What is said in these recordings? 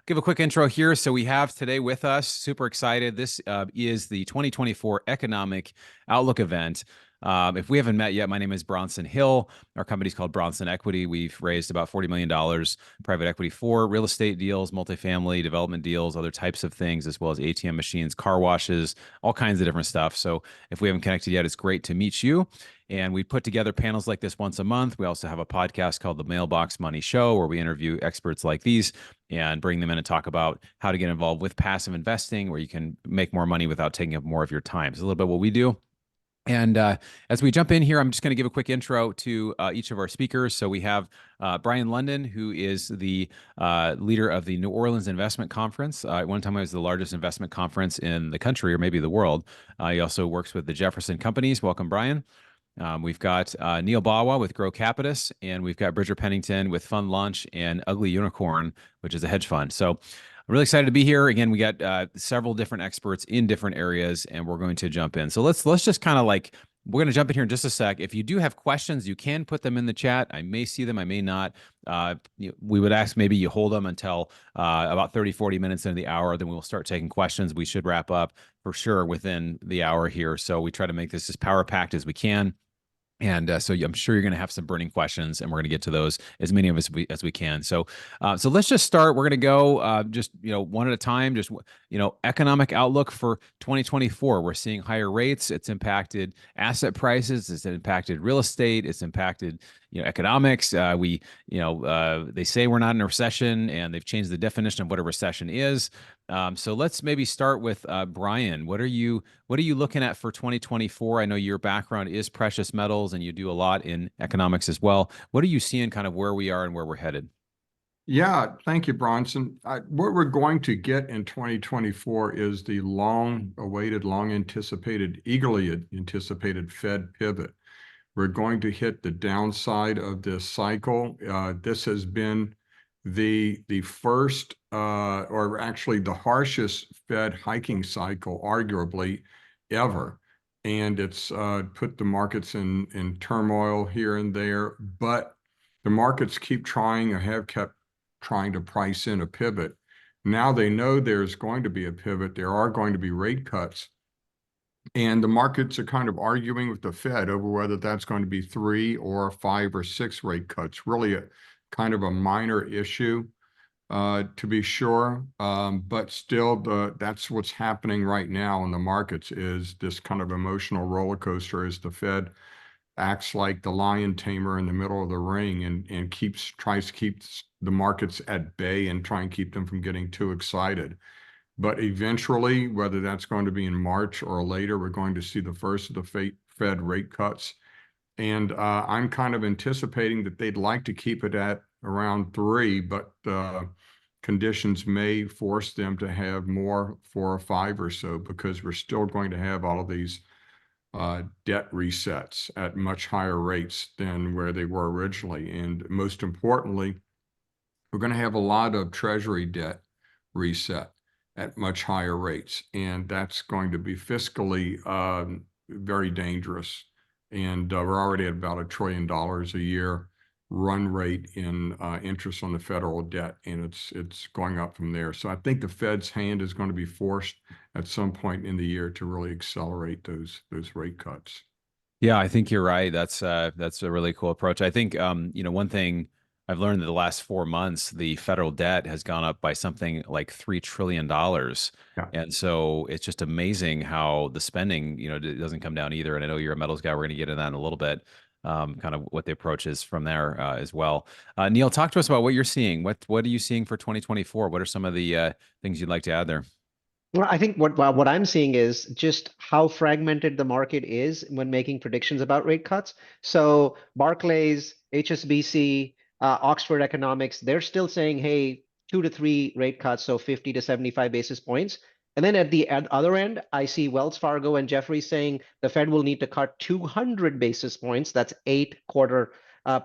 give a quick intro here. So we have today with us, super excited. This is the 2024 Economic Outlook event. If we haven't met yet, my name is Bronson Hill. Our company's called Bronson Equity. We've raised about $40 million private equity for real estate deals, multifamily development deals, other types of things, as well as ATM machines, car washes, all kinds of different stuff. So if we haven't connected yet, it's great to meet you. And we put together panels like this once a month. We also have a podcast called The Mailbox Money Show, where we interview experts like these and bring them in and talk about how to get involved with passive investing, where you can make more money without taking up more of your time. It's a little bit what we do. And as we jump in here, I'm just going to give a quick intro to each of our speakers. So we have Brien Lundin, who is the leader of the New Orleans Investment Conference. At one time, it was the largest investment conference in the country, or maybe the world. He also works with the Jefferson Companies. Welcome, Brien. We've got Neal Bawa with Grow Capitus, and we've got Bridger Pennington with Fund Launch and Ugly Unicorn, which is a hedge fund. So I'm really excited to be here. Again, we got several different experts in different areas, and we're going to jump in. So let's just kind of we're going to jump in here in just a sec. If you do have questions, you can put them in the chat. I may see them, I may not. We would ask maybe you hold them until about 30, 40 minutes into the hour, then we'll start taking questions. We should wrap up for sure within the hour here. So we try to make this as power-packed as we can. And so I'm sure you're going to have some burning questions, and we're going to get to those, as many of us as we can. So let's just start. We're going to go just one at a time. Just economic outlook for 2024. We're seeing higher rates. It's impacted asset prices. It's impacted real estate. It's impacted economics. They say we're not in a recession, and they've changed the definition of what a recession is. So let's maybe start with Brien. What are you looking at for 2024? I know your background is precious metals, and you do a lot in economics as well. What are you seeing kind of where we are and where we're headed? Yeah, thank you, Bronson. What we're going to get in 2024 is the long-awaited, long-anticipated, eagerly anticipated Fed pivot. We're going to hit the downside of this cycle. This has been the first, or actually the harshest Fed hiking cycle, arguably, ever. And it's put the markets in turmoil here and there, but the markets keep trying, or have kept trying to price in a pivot. Now they know there's going to be a pivot. There are going to be rate cuts. And the markets are kind of arguing with the Fed over whether that's going to be 3 or 5 or 6 rate cuts. Really a kind of a minor issue, to be sure. But still, that's what's happening right now in the markets, is this kind of emotional roller coaster as the Fed acts like the lion tamer in the middle of the ring and tries to keep the markets at bay and try and keep them from getting too excited. But eventually, whether that's going to be in March or later, we're going to see the first of the Fed rate cuts. And I'm kind of anticipating that they'd like to keep it at around 3, but conditions may force them to have more, 4 or 5 or so, because we're still going to have all of these debt resets at much higher rates than where they were originally. And most importantly, we're going to have a lot of Treasury debt reset at much higher rates. And that's going to be fiscally very dangerous. And we're already at about $1 trillion a year run rate in interest on the federal debt, and it's going up from there. So I think the Fed's hand is going to be forced at some point in the year to really accelerate those rate cuts. Yeah, I think you're right. That's a really cool approach. I think one thing I've learned in the last 4 months, the federal debt has gone up by something like $3 trillion. Yeah. And so it's just amazing how the spending, it doesn't come down either. And I know you're a metals guy. We're going to get into that in a little bit, kind of what the approach is from there as well. Neal, talk to us about what you're seeing. What are you seeing for 2024? What are some of the things you'd like to add there? Well, I think what I'm seeing is just how fragmented the market is when making predictions about rate cuts. So Barclays, HSBC, Oxford Economics, they're still saying, hey, 2 to 3 rate cuts, so 50 to 75 basis points. And then at the other end, I see Wells Fargo and Jefferies saying the Fed will need to cut 200 basis points. That's 8 quarter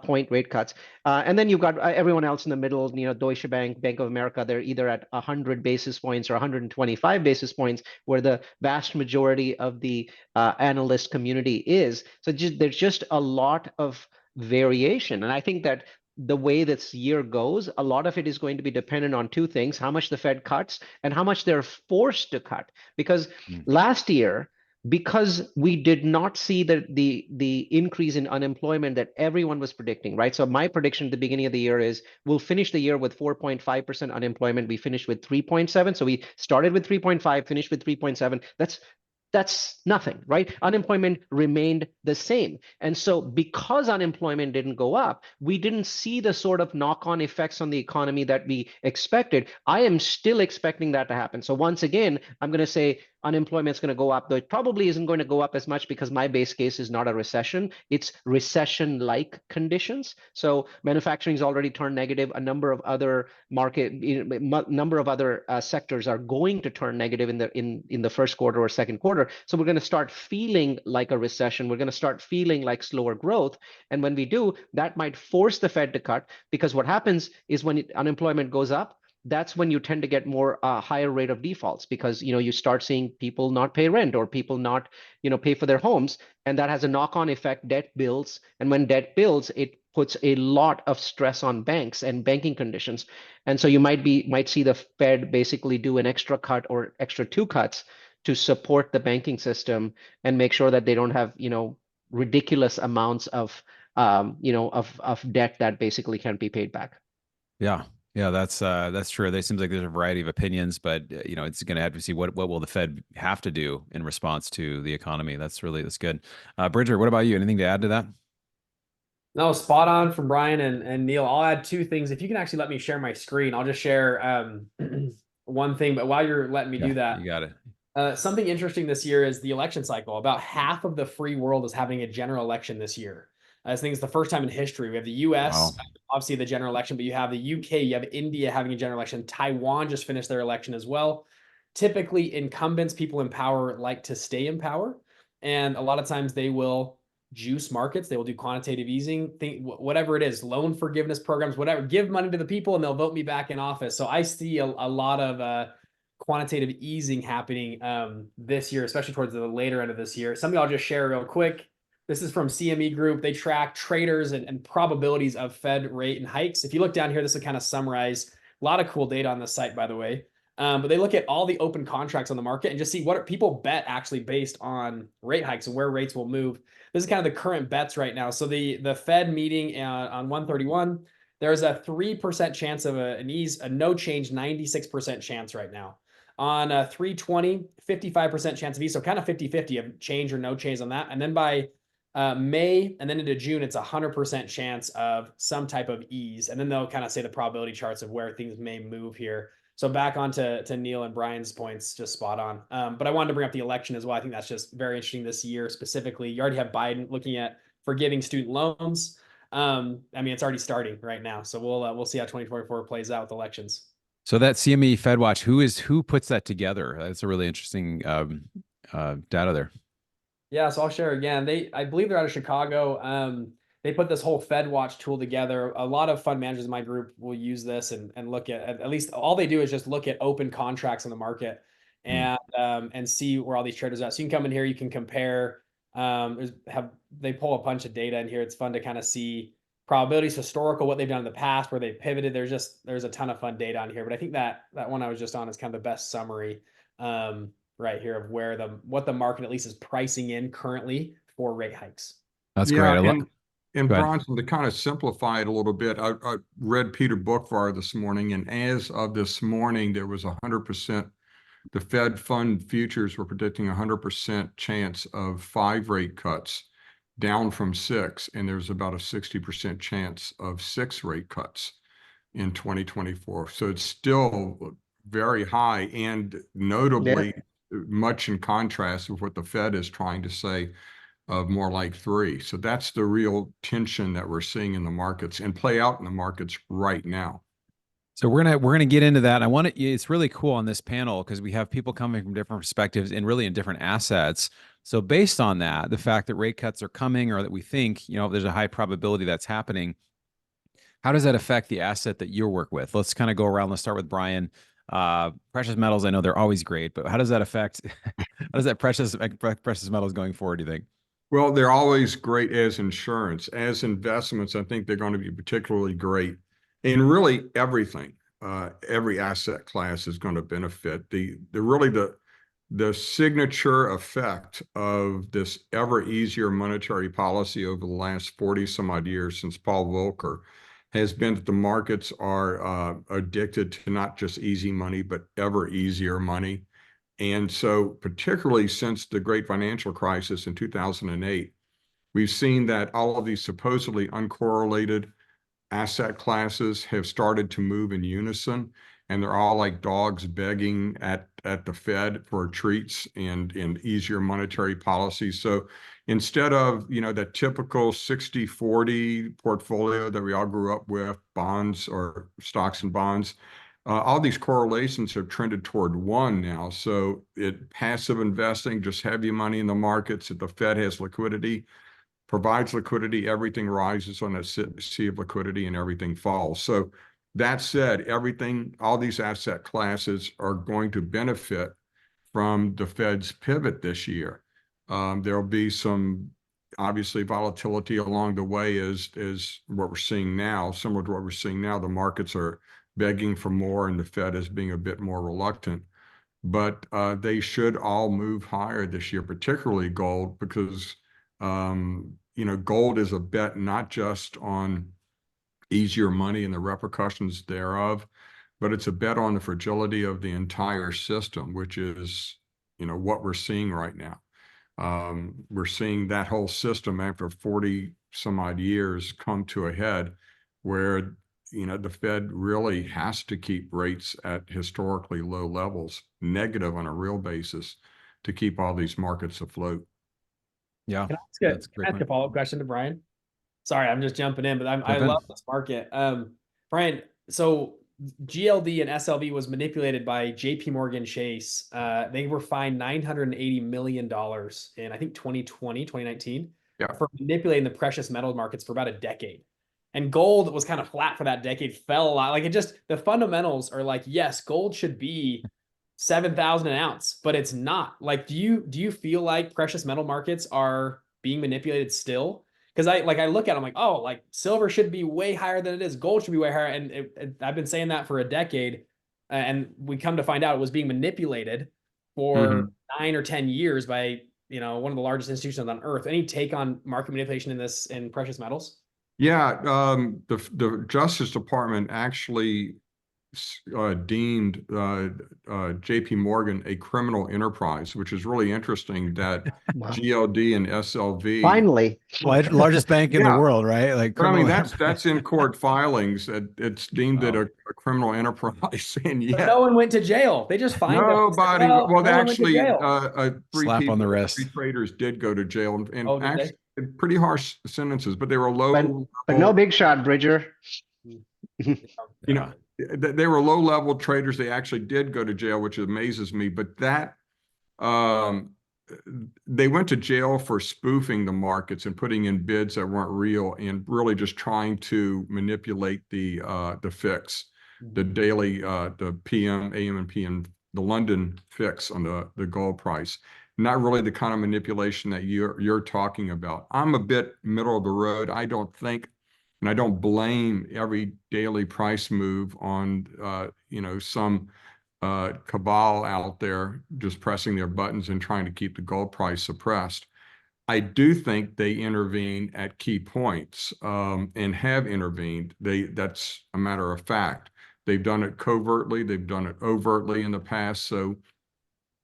point rate cuts. And then you've got everyone else in the middle, Deutsche Bank, Bank of America, they're either at 100 basis points or 125 basis points, where the vast majority of the analyst community is. So there's just a lot of variation. And I think that the way this year goes, a lot of it is going to be dependent on two things: how much the Fed cuts and how much they're forced to cut. Because Mm. last year, because we did not see the increase in unemployment that everyone was predicting, right? So my prediction at the beginning of the year is we'll finish the year with 4.5% unemployment. We finished with 3.7. So we started with 3.5, finished with 3.7. That's nothing, right? Unemployment remained the same. And so because unemployment didn't go up, we didn't see the sort of knock-on effects on the economy that we expected. I am still expecting that to happen. So once again, I'm going to say unemployment is going to go up, though it probably isn't going to go up as much because my base case is not a recession. It's recession-like conditions. So manufacturing has already turned negative. A number of other number of other sectors are going to turn negative in the first quarter or second quarter. So we're going to start feeling like a recession. We're going to start feeling like slower growth. And when we do, that might force the Fed to cut, because what happens is when unemployment goes up, that's when you tend to get more higher rate of defaults, because you start seeing people not pay rent or people not pay for their homes, and that has a knock-on effect. Debt builds, and when debt builds, it puts a lot of stress on banks and banking conditions. And so you might see the Fed basically do an extra cut or extra two cuts to support the banking system and make sure that they don't have ridiculous amounts of of debt that basically can't be paid back. Yeah. Yeah, that's true. There seems like there's a variety of opinions, but it's going to have to see what will the Fed have to do in response to the economy. That's good. Bridger, what about you? Anything to add to that? No, spot on from Brien and Neal. I'll add two things. If you can actually let me share my screen, I'll just share one thing. But while you're letting me do that, you got it. Something interesting this year is the election cycle. About half of the free world is having a general election this year. I think it's the first time in history. We have the US, Wow. obviously the general election, but you have the UK, you have India having a general election. Taiwan just finished their election as well. Typically, incumbents, people in power, like to stay in power. And a lot of times they will juice markets. They will do quantitative easing, whatever it is, loan forgiveness programs, whatever, give money to the people and they'll vote me back in office. So I see a lot of quantitative easing happening this year, especially towards the later end of this year. Something I'll just share real quick. This is from CME Group. They track traders and probabilities of Fed rate and hikes. If you look down here, this will kind of summarize a lot of cool data on this site, by the way. But they look at all the open contracts on the market and just see what people bet actually based on rate hikes and where rates will move. This is kind of the current bets right now. So the Fed meeting on 131, there's a 3% chance of an ease, a no change, 96% chance right now. On 320, 55% chance of ease. So kind of 50-50 of change or no change on that. And then by May and then into June, it's 100% chance of some type of ease. And then they'll kind of say the probability charts of where things may move here. So back on to Neal and Brien's points, just spot on. But I wanted to bring up the election as well. I think that's just very interesting this year specifically. You already have Biden looking at forgiving student loans. I mean, it's already starting right now. So we'll see how 2024 plays out with elections. So that CME FedWatch, who puts that together? That's a really interesting data there. Yeah, so I'll share again. I believe they're out of Chicago. They put this whole FedWatch tool together. A lot of fund managers in my group will use this and look at least all they do is just look at open contracts on the market and see where all these traders are at. So you can come in here, you can compare. They pull a bunch of data in here. It's fun to kind of see probabilities, historical, what they've done in the past, where they pivoted. There's a ton of fun data on here. But I think that one I was just on is kind of the best summary right here of what the market at least is pricing in currently for rate hikes. That's great. And Bronson, to kind of simplify it a little bit, I read Peter Bookvar this morning, and as of this morning, there was 100%. The Fed fund futures were predicting 100% chance of 5 rate cuts, down from 6, and there's about a 60% chance of 6 rate cuts in 2024. So it's still very high, and notably much in contrast with what the Fed is trying to say of more like 3. So that's the real tension that we're seeing in the markets and play out in the markets right now. So we're gonna get into that. It's really cool on this panel because we have people coming from different perspectives and really in different assets. So based on that, the fact that rate cuts are coming, or that we think, there's a high probability that's happening, how does that affect the asset that you work with? Let's kind of go around. Let's start with Brien. Precious metals, I know they're always great, but how does that affect, how does that precious metals going forward, do you think? Well, they're always great as insurance. As investments, I think they're going to be particularly great in really everything. Every asset class is going to benefit. The signature effect of this ever easier monetary policy over the last 40 some odd years since Paul Volcker has been that the markets are addicted to not just easy money, but ever easier money. And so, particularly since the great financial crisis in 2008, we've seen that all of these supposedly uncorrelated asset classes have started to move in unison, and they're all like dogs begging at the Fed for treats and easier monetary policy. So instead of, that typical 60-40 portfolio that we all grew up with, bonds or stocks and bonds, all these correlations have trended toward one now. So passive investing, just have your money in the markets. If the Fed has liquidity, provides liquidity, everything rises on a sea of liquidity and everything falls. So that said, all these asset classes are going to benefit from the Fed's pivot this year. There'll be some obviously volatility along the way as what we're seeing now, similar to what we're seeing now. The markets are begging for more and the Fed is being a bit more reluctant. But they should all move higher this year, particularly gold, because gold is a bet not just on easier money and the repercussions thereof, but it's a bet on the fragility of the entire system, which is, what we're seeing right now. We're seeing that whole system after 40 some odd years come to a head where, the Fed really has to keep rates at historically low levels, negative on a real basis, to keep all these markets afloat. Yeah, Can that's a I great ask a point. follow-up question to Brian? Sorry, I'm just jumping in, but I Jump in. love this market. Brian, so GLD and SLV was manipulated by JP Morgan Chase. They were fined $980 million in, I think, 2019 Yeah. for manipulating the precious metal markets for about a decade. And gold was kind of flat for that decade, fell a lot. Like the fundamentals are like, yes, gold should be 7,000 an ounce, but it's not. Like, do you feel like precious metal markets are being manipulated still? Because I look at them like, oh, like silver should be way higher than it is. Gold should be way higher. And I've been saying that for a decade. And we come to find out it was being manipulated for 9 or 10 years by, one of the largest institutions on earth. Any take on market manipulation in precious metals? Yeah, the Justice Department actually deemed JP Morgan a criminal enterprise, which is really interesting that Wow. GLD and SLV. Finally. Largest bank in the Yeah. world, right? Like, But I mean, criminal that's in court filings. It's deemed it Oh. a criminal enterprise, and But yet no one went to jail. They just fined them. nobody. Well, Well, no one went to actually, jail. three Slap on the wrist. traders did go to jail, and Oh, did they? actually pretty harsh sentences, but they were low But no level. big shot, Bridger. They were low level traders. They actually did go to jail, which amazes me. But they went to jail for spoofing the markets and putting in bids that weren't real, and really just trying to manipulate the fix, the daily, the PM, AM, and PM, the London fix on the gold price. Not really the kind of manipulation that you're talking about. I'm a bit middle of the road. I don't think, and I don't blame every daily price move on some cabal out there just pressing their buttons and trying to keep the gold price suppressed. I do think they intervene at key points and have intervened. That's a matter of fact. They've done it covertly. They've done it overtly in the past. So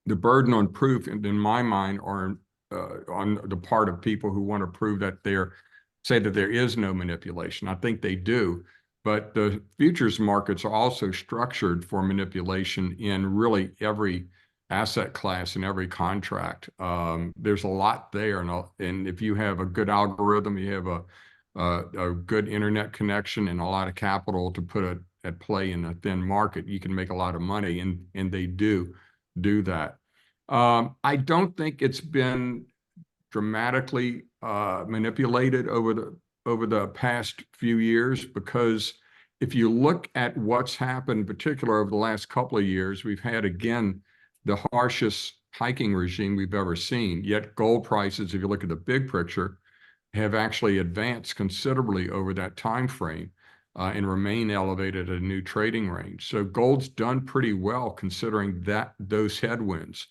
the burden on proof, in my mind, are on the part of people who want to prove that say that there is no manipulation. I think they do. But the futures markets are also structured for manipulation in really every asset class and every contract. There's a lot there. And if you have a good algorithm, you have a good internet connection and a lot of capital to put it at play in a thin market, you can make a lot of money. And they do that. I don't think it's been dramatically manipulated over the past few years, because if you look at what's happened, in particular over the last couple of years, we've had again the harshest hiking regime we've ever seen. Yet gold prices, if you look at the big picture, have actually advanced considerably over that time frame and remain elevated at a new trading range. So gold's done pretty well considering those headwinds.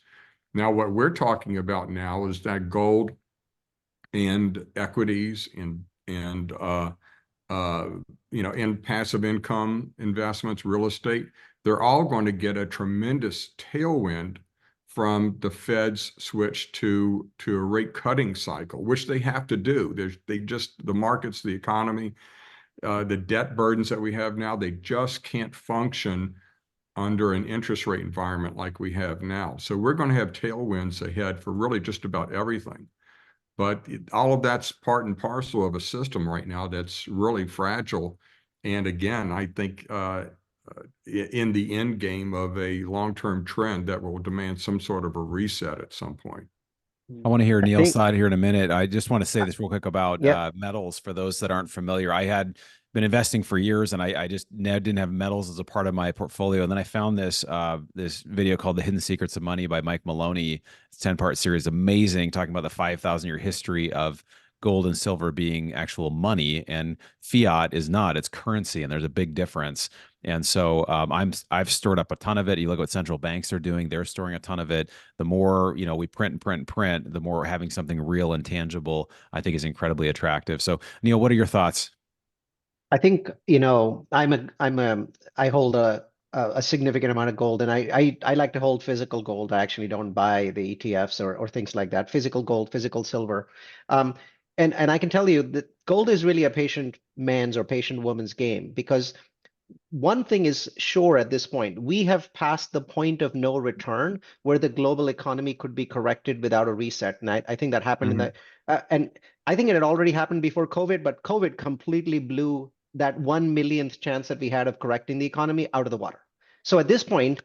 Now, what we're talking about now is that gold and equities and in passive income investments, real estate, they're all going to get a tremendous tailwind from the Fed's switch to a rate cutting cycle, which they have to do. The markets, the economy, the debt burdens that we have now, they just can't function under an interest rate environment like we have now. So we're going to have tailwinds ahead for really just about everything. But all of that's part and parcel of a system right now that's really fragile. And again, I think in the end game of a long-term trend that will demand some sort of a reset at some point. I want to hear I Neal's think, side here in a minute. I just want to say this real quick about yeah, metals for those that aren't familiar. I had been investing for years and I just didn't have metals as a part of my portfolio. And then I found this this video called The Hidden Secrets of Money by Mike Maloney. It's a 10-part series, amazing, talking about the 5,000-year history of gold and silver being actual money, and fiat is not. It's currency, and there's a big difference. And so I've stored up a ton of it. You look at what central banks are doing; they're storing a ton of it. The more we print and print and print, the more having something real and tangible, I think, is incredibly attractive. So, Neal, what are your thoughts? I think, I hold a significant amount of gold, and I like to hold physical gold. I actually don't buy the ETFs or things like that. Physical gold, physical silver. Um, and I can tell you that gold is really a patient man's or patient woman's game, because one thing is sure at this point: we have passed the point of no return where the global economy could be corrected without a reset. And I think that happened in the, and I think it had already happened before COVID, but COVID completely blew that 1 millionth chance that we had of correcting the economy out of the water. So at this point,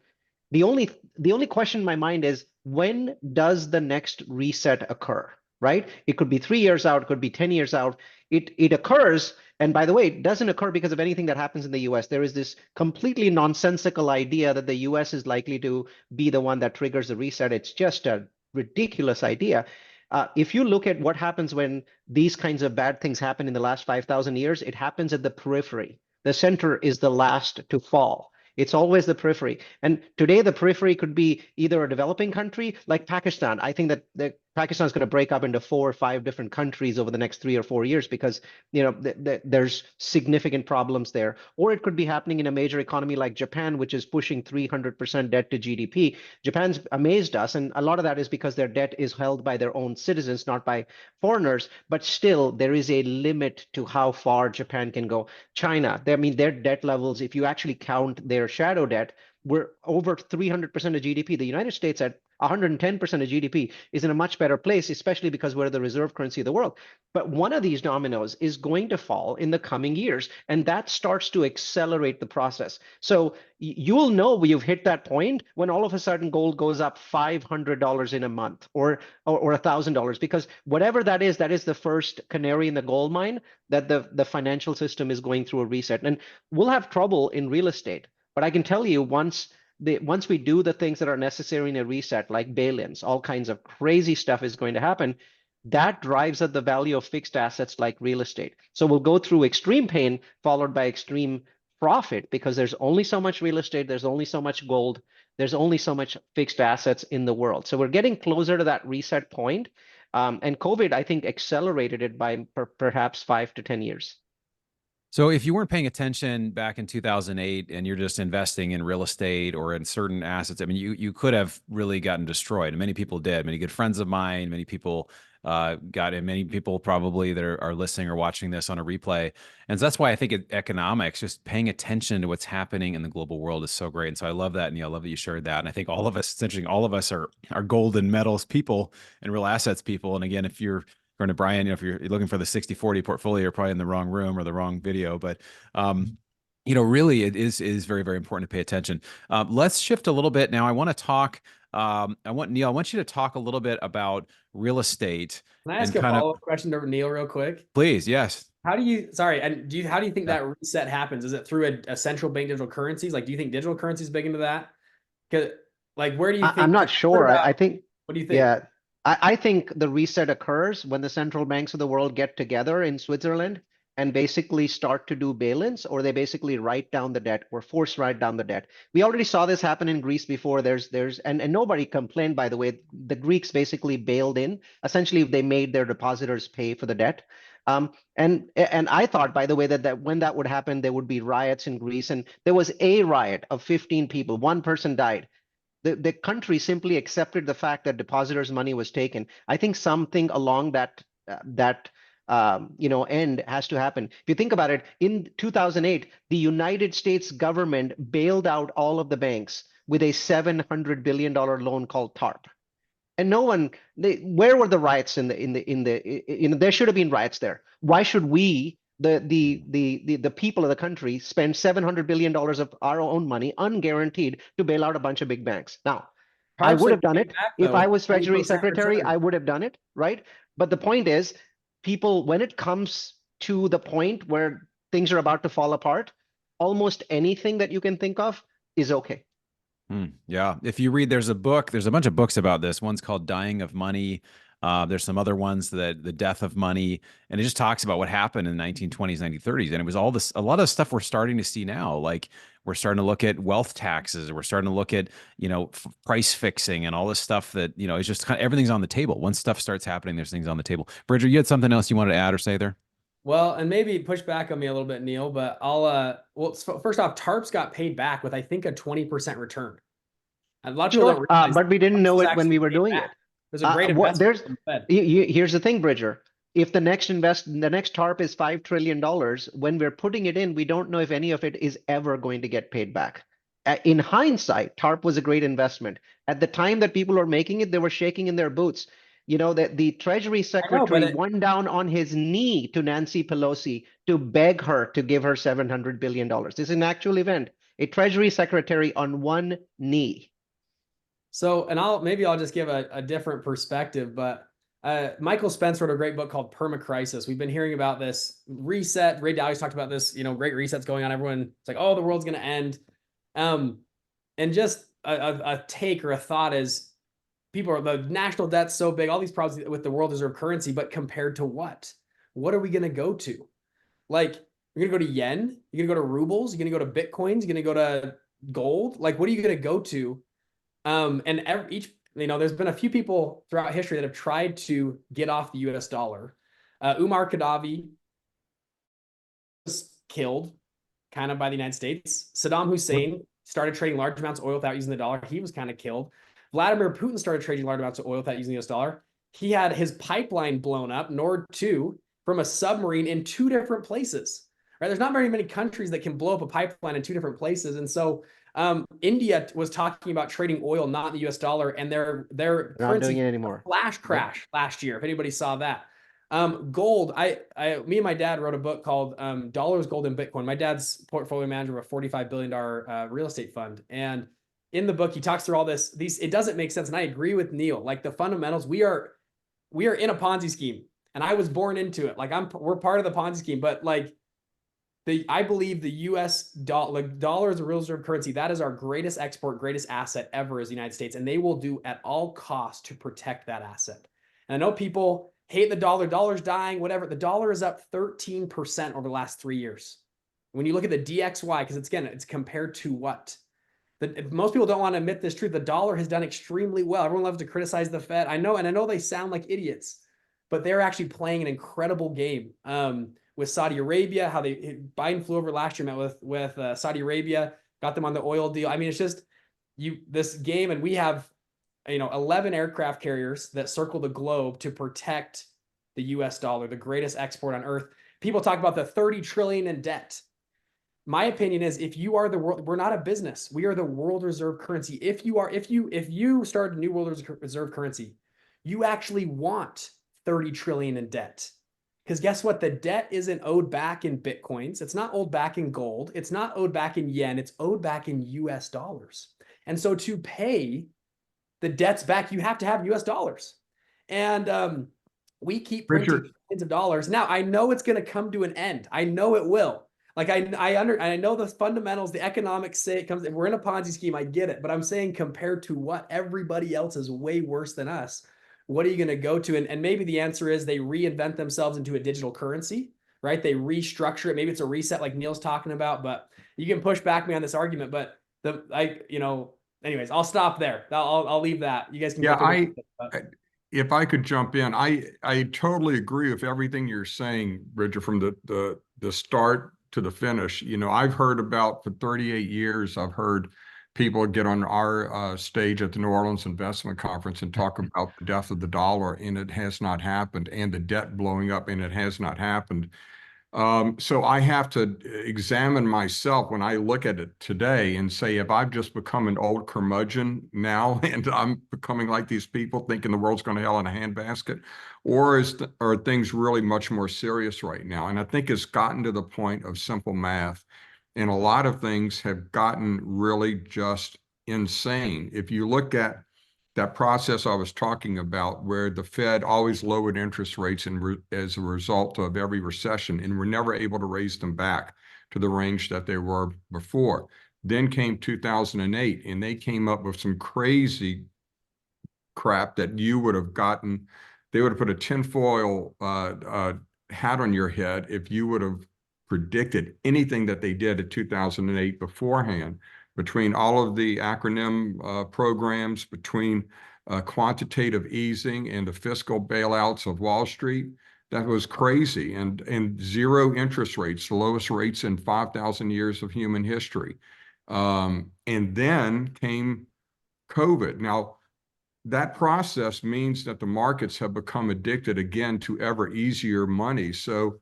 the only question in my mind is, when does the next reset occur? Right? It could be 3 years out, it could be 10 years out. It occurs, and by the way, it doesn't occur because of anything that happens in the US. There is this completely nonsensical idea that the US is likely to be the one that triggers the reset. It's just a ridiculous idea. If you look at what happens when these kinds of bad things happen in the last 5,000 years, it happens at the periphery. The center is the last to fall. It's always the periphery. And today, the periphery could be either a developing country like Pakistan. I think that Pakistan is going to break up into 4 or 5 different countries over the next 3 or 4 years because there's significant problems there. Or it could be happening in a major economy like Japan, which is pushing 300% debt to GDP. Japan's amazed us, and a lot of that is because their debt is held by their own citizens, not by foreigners. But still, there is a limit to how far Japan can go. China, their debt levels, if you actually count their shadow debt, we're over 300% of GDP. The United States at 110% of GDP is in a much better place, especially because we're the reserve currency of the world. But one of these dominoes is going to fall in the coming years, and that starts to accelerate the process. So you'll know you've hit that point when all of a sudden gold goes up $500 in a month or $1,000, because whatever that is the first canary in the gold mine that the financial system is going through a reset. And we'll have trouble in real estate. But I can tell you, once we do the things that are necessary in a reset, like bail-ins, all kinds of crazy stuff is going to happen. That drives up the value of fixed assets like real estate. So we'll go through extreme pain followed by extreme profit, because there's only so much real estate, there's only so much gold, there's only so much fixed assets in the world. So we're getting closer to that reset point. And COVID, I think, accelerated it by perhaps 5 to 10 years. So if you weren't paying attention back in 2008 and you're just investing in real estate or in certain assets, I mean, you could have really gotten destroyed. And many people did. Many good friends of mine, many people got it. Many people probably that are listening or watching this on a replay. And so that's why I think economics, just paying attention to what's happening in the global world, is so great. And so I love that, Neal. I love that you shared that. And I think all of us, it's interesting, all of us are gold and metals people and real assets people. And again, if you're going to Brien, if you're looking for the 60-40 portfolio, you're probably in the wrong room or the wrong video. But really, it is very, very important to pay attention. Let's shift a little bit now. I want to talk. Neal, I want you to talk a little bit about real estate. Can I ask a follow-up question to Neal real quick? Please, yes. How do you think that reset happens? Is it through a central bank digital currencies? Like, do you think digital currency is big into that? Because, like, where do you think? I'm not sure. I think What do you think? Yeah, I think the reset occurs when the central banks of the world get together in Switzerland and basically start to do bail-ins, or they basically write down the debt or force write down the debt. We already saw this happen in Greece before. And nobody complained, by the way. The Greeks basically bailed in. Essentially, they made their depositors pay for the debt. And I thought, by the way, that when that would happen, there would be riots in Greece. And there was a riot of 15 people. One person died. The country simply accepted the fact that depositors' money was taken. I think something along that end has to happen. If you think about it, in 2008, the United States government bailed out all of the banks with a $700 billion loan called TARP. And no one, where were the riots there should have been riots there. Why should we, the people of the country, spend $700 billion of our own money, unguaranteed, to bail out a bunch of big banks? Now, I would have done it if I was Treasury Secretary. I would have done it, right? But the point is, people, when it comes to the point where things are about to fall apart, almost anything that you can think of is okay. Yeah. If you read, there's a bunch of books about this. One's called Dying of Money. There's some other ones that The Death of Money, and it just talks about what happened in the 1920s, 1930s. And it was a lot of stuff we're starting to see now. Like, we're starting to look at wealth taxes. We're starting to look at, price fixing and all this stuff that, it's just kind of everything's on the table. Once stuff starts happening, there's things on the table. Bridger, you had something else you wanted to add or say there? Well, and maybe push back on me a little bit, Neal, but first off, TARP's got paid back with, I think, a 20% return. And a lot of people don't realize but we didn't know it when we were doing it. There's a great investment from the Fed. Here's the thing, Bridger. If the next TARP is $5 trillion, when we're putting it in, we don't know if any of it is ever going to get paid back. In hindsight, TARP was a great investment. At the time that people were making it, they were shaking in their boots. That the Treasury Secretary went down on his knee to Nancy Pelosi to beg her to give her $700 billion. This is an actual event. A Treasury Secretary on one knee. So, and I'll just give a different perspective, but Michael Spence wrote a great book called Permacrisis. We've been hearing about this reset. Ray Dalio's talked about this, great resets going on. Everyone, it's like, oh, the world's going to end. And just a take or a thought is, the national debt's so big, all these problems with the world reserve currency, but compared to what? What are we going to go to? Like, you're going to go to yen? You're going to go to rubles? You're going to go to bitcoins? You're going to go to gold? Like, what are you going to go to? There's been a few people throughout history that have tried to get off the US dollar. Umar Gaddafi was killed kind of by the United States. Saddam Hussein started trading large amounts of oil without using the dollar. He was kind of killed. Vladimir Putin started trading large amounts of oil without using the US dollar. He had his pipeline blown up, Nord 2, from a submarine in 2 different places. Right? There's not very many countries that can blow up a pipeline in 2 different places. And so India was talking about trading oil not in the US dollar, and their currency anymore. Flash crash last year, if anybody saw that. Gold, me and my dad wrote a book called Dollars, Gold, and Bitcoin. My dad's portfolio manager of a $45 billion real estate fund. And in the book, he talks through all this. It doesn't make sense. And I agree with Neal. Like, the fundamentals, we are in a Ponzi scheme, and I was born into it. Like, we're part of the Ponzi scheme, but like, I believe the US dollar is a real reserve currency. That is our greatest export, greatest asset ever as the United States. And they will do at all costs to protect that asset. And I know people hate the dollar, dollar's dying, whatever. The dollar is up 13% over the last 3 years. When you look at the DXY, because it's compared to what? Most people don't want to admit this truth. The dollar has done extremely well. Everyone loves to criticize the Fed. I know they sound like idiots, but they're actually playing an incredible game. With Saudi Arabia, how Biden flew over last year, met with Saudi Arabia, got them on the oil deal. I mean, it's just this game, and we have 11 aircraft carriers that circle the globe to protect the US dollar, the greatest export on earth. People talk about the 30 trillion in debt. My opinion is, if you are the world, we're not a business. We are the world reserve currency. If you start a new world reserve currency, you actually want 30 trillion in debt. Because guess what? The debt isn't owed back in Bitcoins. It's not owed back in gold. It's not owed back in yen. It's owed back in US dollars. And so to pay the debts back, you have to have US dollars. And we keep printing billions of dollars. Now, I know it's going to come to an end. I know it will. Like I know the fundamentals, the economics say it comes, we're in a Ponzi scheme. I get it, but I'm saying compared to what everybody else is way worse than us. What are you going to go to? And maybe the answer is they reinvent themselves into a digital currency, right? They restructure it. Maybe it's a reset like Neal's talking about, but you can push back me on this argument, but anyways, I'll stop there. I'll leave that. You guys can Yeah, get to it. if I could jump in, I totally agree with everything you're saying, Bridget, from the start to the finish. You know, I've heard about for 38 years, I've heard people get on our stage at the New Orleans Investment Conference and talk about the death of the dollar, and it has not happened, and the debt blowing up, and it has not happened. So I have to examine myself when I look at it today and say, if I've just become an old curmudgeon now and I'm becoming like these people thinking the world's going to hell in a handbasket, or are things really much more serious right now? And I think it's gotten to the point of simple math. And a lot of things have gotten really just insane. If you look at that process I was talking about, where the Fed always lowered interest rates as a result of every recession, and were never able to raise them back to the range that they were before. Then came 2008, and they came up with some crazy crap that you would have gotten. They would have put a tinfoil hat on your head if you would have predicted anything that they did in 2008 beforehand, between all of the acronym programs, between quantitative easing and the fiscal bailouts of Wall Street. That was crazy. And zero interest rates, the lowest rates in 5,000 years of human history. And then came COVID. Now, that process means that the markets have become addicted again to ever easier money. So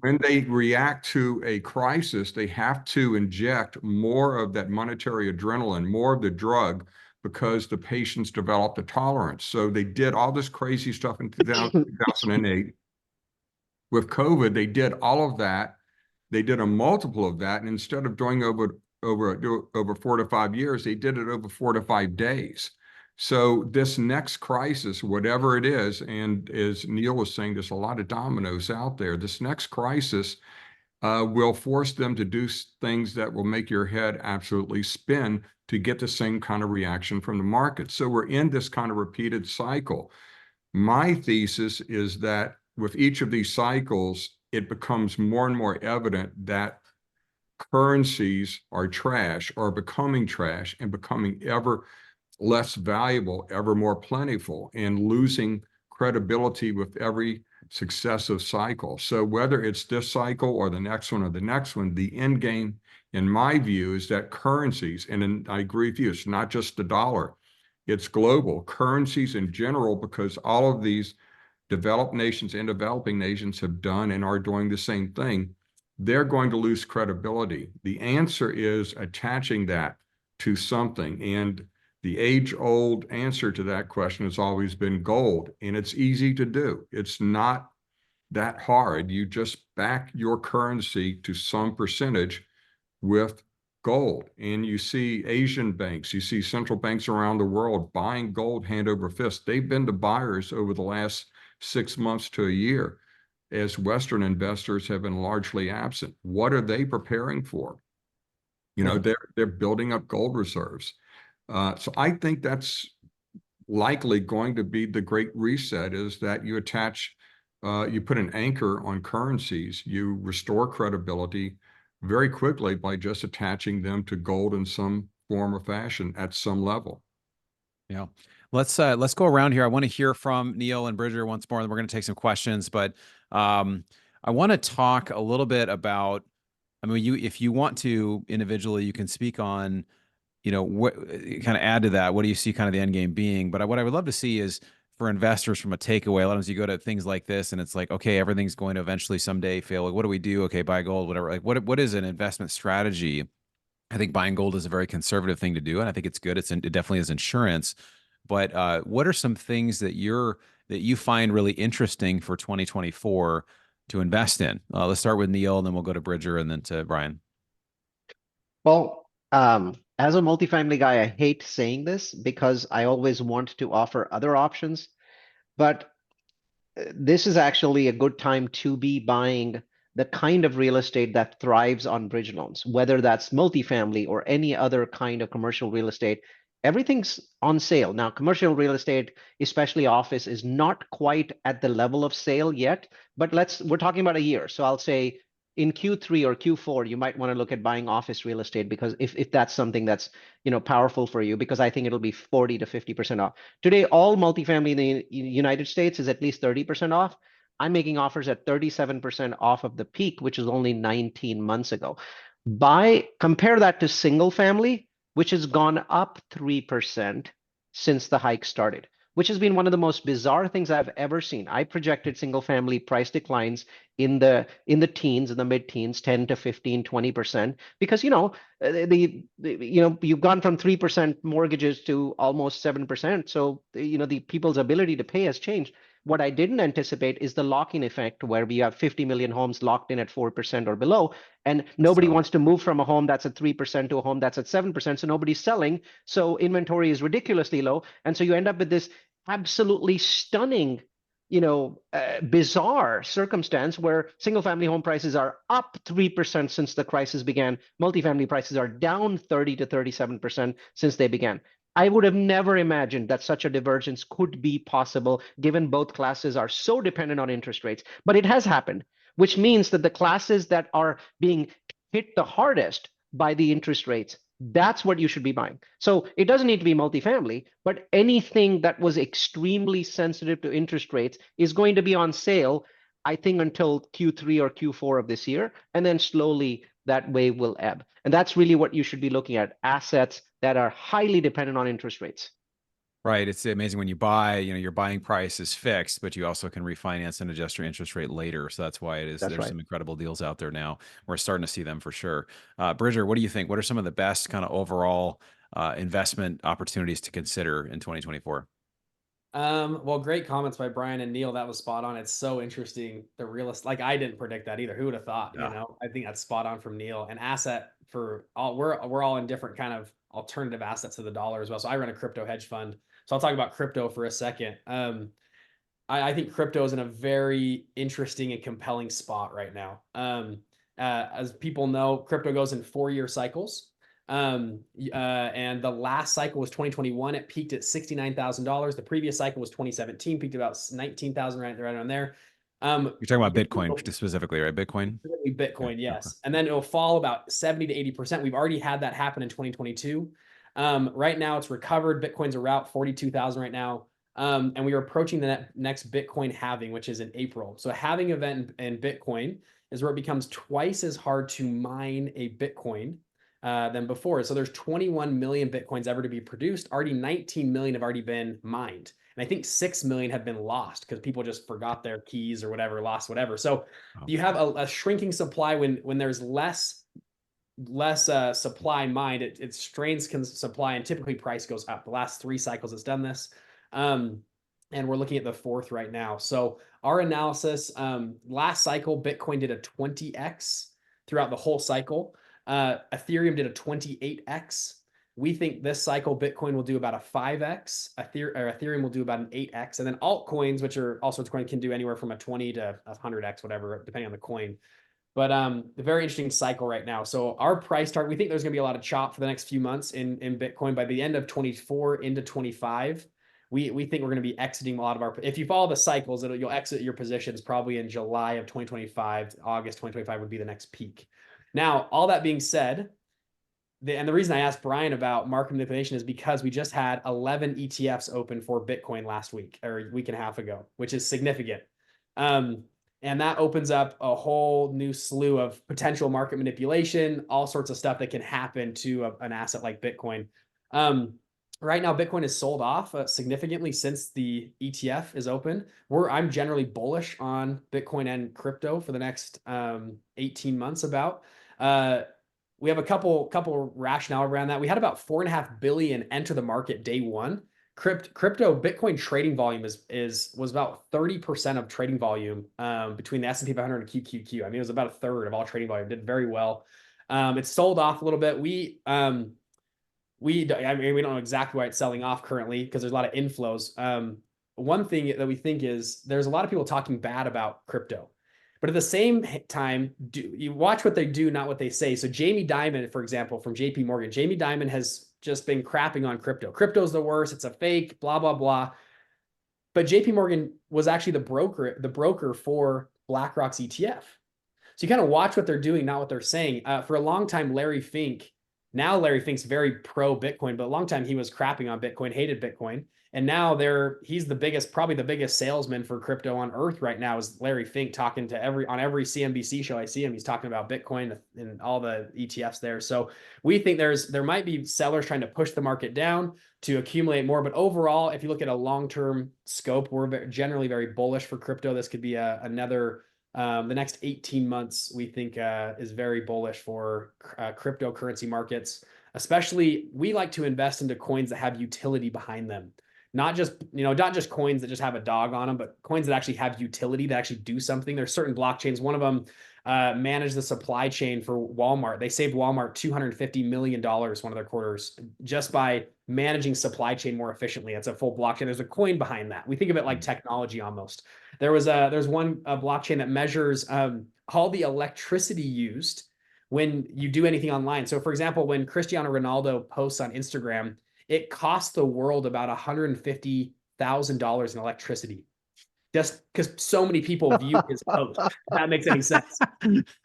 when they react to a crisis, they have to inject more of that monetary adrenaline, more of the drug, because the patients developed a tolerance. So they did all this crazy stuff in 2008. With COVID, they did all of that. They did a multiple of that. And instead of doing over 4 to 5 years, they did it over 4 to 5 days. So this next crisis, whatever it is, and as Neal was saying, there's a lot of dominoes out there. This next crisis will force them to do things that will make your head absolutely spin to get the same kind of reaction from the market. So we're in this kind of repeated cycle. My thesis is that with each of these cycles, it becomes more and more evident that currencies are trash, or becoming trash, and becoming ever less valuable, ever more plentiful, and losing credibility with every successive cycle. So whether it's this cycle or the next one, the end game, in my view, is that currencies, and I agree with you, it's not just the dollar, it's global currencies in general, because all of these developed nations and developing nations have done and are doing the same thing. They're going to lose credibility. The answer is attaching that to something. And the age-old answer to that question has always been gold, and it's easy to do. It's not that hard. You just back your currency to some percentage with gold. And you see Asian banks, you see central banks around the world buying gold hand over fist. They've been the buyers over the last 6 months to a year, as Western investors have been largely absent. What are they preparing for? You know, they're building up gold reserves. So I think that's likely going to be the great reset, is that you attach, you put an anchor on currencies, you restore credibility very quickly by just attaching them to gold in some form or fashion at some level. Yeah. Let's go around here. I want to hear from Neal and Bridger once more, and we're going to take some questions, but I want to talk a little bit about, I mean, if you want to individually, you can speak on, you know, what kind of add to that. What do you see kind of the end game being? But what I would love to see is for investors from a takeaway. A lot of times you go to things like this and it's like, okay, everything's going to eventually someday fail. Like, what do we do? Okay, buy gold, whatever. Like, what is an investment strategy? I think buying gold is a very conservative thing to do, and I think it's good. It definitely is insurance. But what are some things that you find really interesting for 2024 to invest in? Let's start with Neal, and then we'll go to Bridger, and then to Brien. Well, as a multifamily guy, I hate saying this because I always want to offer other options, but this is actually a good time to be buying the kind of real estate that thrives on bridge loans, whether that's multifamily or any other kind of commercial real estate. Everything's on sale. Now, commercial real estate, especially office, is not quite at the level of sale yet, but we're talking about a year. So I'll say in Q3 or Q4, you might want to look at buying office real estate, because if that's something that's, powerful for you, because I think it'll be 40 to 50% off. Today, all multifamily in the United States is at least 30% off. I'm making offers at 37% off of the peak, which is only 19 months ago. Compare that to single family, which has gone up 3% since the hike started, which has been one of the most bizarre things I've ever seen. I projected single family price declines in the teens, in the mid-teens, 10 to 15, 20%, because you've gone from 3% mortgages to almost 7%. So the people's ability to pay has changed. What I didn't anticipate is the lock-in effect, where we have 50 million homes locked in at 4% or below, and nobody wants to move from a home that's at 3% to a home that's at 7%. So nobody's selling. So inventory is ridiculously low. And so you end up with this absolutely stunning, bizarre circumstance where single family home prices are up 3% since the crisis began. Multifamily prices are down 30 to 37% since they began. I would have never imagined that such a divergence could be possible, given both classes are so dependent on interest rates. But it has happened, which means that the classes that are being hit the hardest by the interest rates, that's what you should be buying. So it doesn't need to be multifamily, but anything that was extremely sensitive to interest rates is going to be on sale, I think, until Q3 or Q4 of this year, and then slowly that wave will ebb. And that's really what you should be looking at: assets that are highly dependent on interest rates. Right. It's amazing when you buy, your buying price is fixed, but you also can refinance and adjust your interest rate later. So that's why That's there's right. some incredible deals out there now. We're starting to see them for sure. Bridger, what do you think? What are some of the best kind of overall investment opportunities to consider in 2024? Well, great comments by Brien and Neal. That was spot on. It's so interesting. The realist, like, I didn't predict that either. Who would have thought? Yeah. I think that's spot on from Neal. And asset for all, we're all in different kind of alternative assets to the dollar as well. So I run a crypto hedge fund. So I'll talk about crypto for a second. I think crypto is in a very interesting and compelling spot right now. As people know, crypto goes in 4-year cycles. And the last cycle was 2021. It peaked at $69,000. The previous cycle was 2017, peaked about 19,000, right around there. You're talking about Bitcoin specifically, right? Bitcoin? Bitcoin, Yeah. yes. And then it'll fall about 70 to 80%. We've already had that happen in 2022. Right now it's recovered. Bitcoin's around 42,000 right now. And we are approaching the next Bitcoin halving, which is in April. So a halving event in Bitcoin is where it becomes twice as hard to mine a Bitcoin than before. So there's 21 million Bitcoins ever to be produced. Already 19 million have already been mined. And I think 6 million have been lost because people just forgot their keys or whatever, lost whatever. So you have a shrinking supply when there's less supply mined, it strains supply, and typically price goes up. The last 3 cycles it's done this. And we're looking at the 4th right now. So our analysis, last cycle, Bitcoin did a 20x throughout the whole cycle. Ethereum did a 28x. We think this cycle Bitcoin will do about a 5x. Ethereum will do about an 8x. And then altcoins, which are all sorts of coins, can do anywhere from a 20 to 100x, whatever, depending on the coin. But a very interesting cycle right now. So our price target, we think there's going to be a lot of chop for the next few months in Bitcoin. By the end of 24 into 25, we think we're going to be exiting a lot of our, if you follow the cycles, you'll exit your positions probably in July of 2025. August 2025 would be the next peak. Now, all that being said, and the reason I asked Brien about market manipulation is because we just had 11 ETFs open for Bitcoin last week, or a week and a half ago, which is significant. And that opens up a whole new slew of potential market manipulation, all sorts of stuff that can happen to an asset like Bitcoin. Right now, Bitcoin is sold off significantly since the ETF is open. I'm generally bullish on Bitcoin and crypto for the next 18 months about. We have a couple rationale around that. We had about 4.5 billion enter the market day one. Crypto Bitcoin trading volume was about 30% of trading volume between the S&P 500 and QQQ. I mean, it was about a third of all trading volume. Did very well. It's sold off a little bit. We don't know exactly why it's selling off currently because there's a lot of inflows. One thing that we think is there's a lot of people talking bad about crypto. But at the same time, you watch what they do, not what they say. So Jamie Dimon, for example, from JP Morgan, Jamie Dimon has just been crapping on crypto. Crypto's the worst. It's a fake, blah, blah, blah. But JP Morgan was actually the broker for BlackRock's ETF. So you kind of watch what they're doing, not what they're saying. For a long time, Larry Fink's very pro Bitcoin, but a long time he was crapping on Bitcoin, hated Bitcoin. And now he's probably the biggest salesman for crypto on earth right now is Larry Fink, talking to on every CNBC show I see him. He's talking about Bitcoin and all the ETFs there. So we think there might be sellers trying to push the market down to accumulate more. But overall, if you look at a long-term scope, we're generally very bullish for crypto. This could be another the next 18 months, we think is very bullish for cryptocurrency markets. Especially, we like to invest into coins that have utility behind them. Not just coins that just have a dog on them, but coins that actually have utility, that actually do something. There's certain blockchains. One of them managed the supply chain for Walmart. They saved Walmart $250 million one of their quarters just by managing supply chain more efficiently. It's a full blockchain. There's a coin behind that. We think of it like technology almost. There's one blockchain that measures all the electricity used when you do anything online. So for example, when Cristiano Ronaldo posts on Instagram, it costs the world about $150,000 in electricity, just because so many people view his post. If that makes any sense.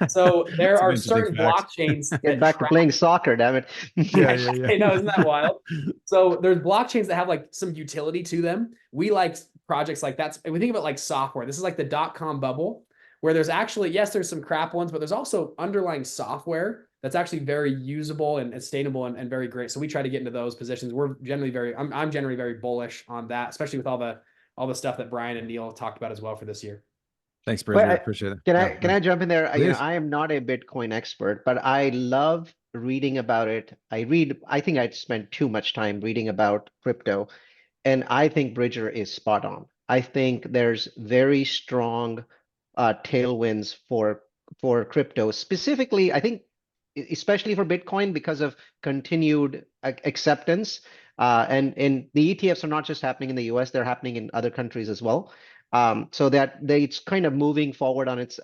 So there are certain blockchains Get back to playing soccer, damn it. Yeah. I know, isn't that wild? So there's blockchains that have like some utility to them. We like projects like that. We think of it like software. This is like the .com bubble, where there's actually, yes, there's some crap ones, but there's also underlying software that's actually very usable and sustainable and very great. So we try to get into those positions. I'm generally very bullish on that, especially with all the stuff that Brien and Neal talked about as well for this year. Thanks, Bridger. Appreciate it. Can I jump in there? Please. I am not a Bitcoin expert, but I love reading about it. I think I'd spent too much time reading about crypto, and I think Bridger is spot on. I think there's very strong tailwinds for crypto, specifically, I think, especially for Bitcoin because of continued acceptance. And the ETFs are not just happening in the US, they're happening in other countries as well. So that it's kind of moving forward on its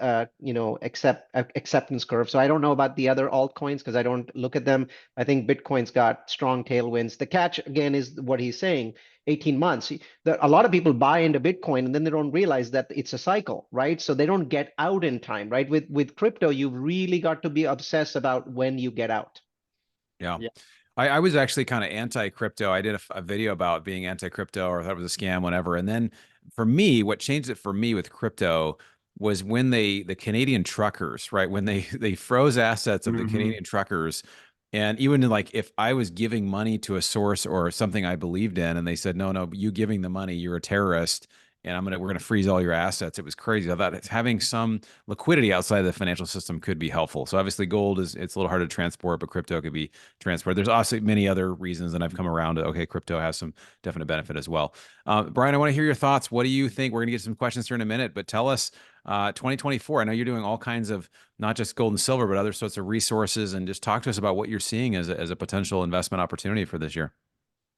acceptance curve. So I don't know about the other altcoins because I don't look at them. I think Bitcoin's got strong tailwinds. The catch again is what he's saying, 18 months. A lot of people buy into Bitcoin and then they don't realize that it's a cycle, right? So they don't get out in time, right? With crypto, you've really got to be obsessed about when you get out. Yeah. I was actually kind of anti-crypto. I did a video about being anti-crypto, or I thought it was a scam, whatever. And then for me, what changed it for me with crypto was when the Canadian truckers, right? When they froze assets of the Canadian truckers. And even like if I was giving money to a source or something I believed in, and they said, no, you giving the money, you're a terrorist, and we're gonna freeze all your assets. It was crazy. I thought having some liquidity outside of the financial system could be helpful. So obviously gold it's a little hard to transport, but crypto could be transported. There's also many other reasons, and I've come around to, okay, crypto has some definite benefit as well. Brien, I want to hear your thoughts. What do you think? We're gonna get some questions here in a minute, but tell us 2024. I know you're doing all kinds of not just gold and silver, but other sorts of resources, and just talk to us about what you're seeing as a potential investment opportunity for this year.